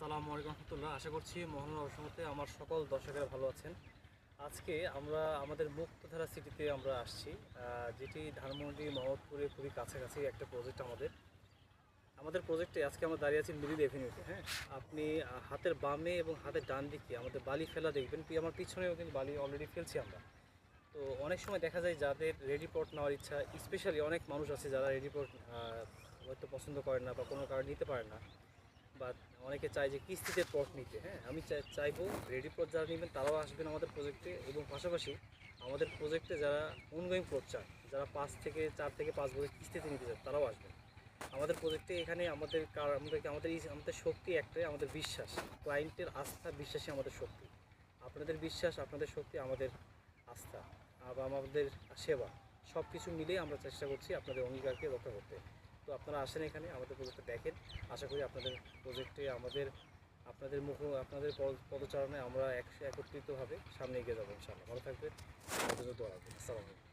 আসসালামু আলাইকুম রহমতুল্লাহ। আশা করছি মহান রহমতে আমার সকল দর্শকেরা ভালো আছেন। আজকে আমরা আমাদের মুক্তধারা সিটিতে আমরা আসছি, যেটি ধানমন্ডি মোহাম্মদপুরে খুবই কাছাকাছি একটা প্রজেক্ট আমাদের প্রজেক্টে আজকে আমরা দাঁড়িয়ে আছি মিডিল এভিনিউতে। হ্যাঁ, আপনি হাতের বামে এবং হাতের ডান দিকে আমাদের বালি ফেলা দেখবেন, আমার পিছনেও কিন্তু বালি অলরেডি ফেলছি আমরা। তো অনেক সময় দেখা যায় যাদের রেডি পট নেওয়ার ইচ্ছা, স্পেশালি অনেক মানুষ আছে যারা রেডি পট হয়তো পছন্দ করেন না বা কোনো কারণে নিতে পারেন না, বা অনেকে চায় যে কিস্তিতে পট নিতে। হ্যাঁ, আমি চাইবো রেডি পট যারা নেবেন তারাও আসবেন আমাদের প্রজেক্টে, এবং পাশাপাশি আমাদের প্রজেক্টে যারা অনগোয়িং পট চায়, যারা 4 থেকে 5 বছর কিস্তিতে নিতে চায় তারাও আসবেন আমাদের প্রজেক্টে। এখানে আমাদের শক্তি একটাই, আমাদের বিশ্বাস, ক্লায়েন্টের আস্থা, বিশ্বাসই আমাদের শক্তি। আপনাদের বিশ্বাস, আপনাদের শক্তি, আমাদের আস্থা, আবার আমাদের সেবা, সব কিছু মিলেই আমরা চেষ্টা করছি আপনাদের অঙ্গীকারকে রক্ষা করতে। তো আপনারা আসেন এখানে আমাদের প্রজেক্টে দেখেন। আশা করি আপনাদের প্রজেক্টে আপনাদের পদচারণায় আমরা একত্রিতভাবে সামনে এগিয়ে যাবো ইনশাআল্লাহ। ভালো থাকবেন, আমাদের জন্য দোয়া রাখবেন। আসসালামু আলাইকুম।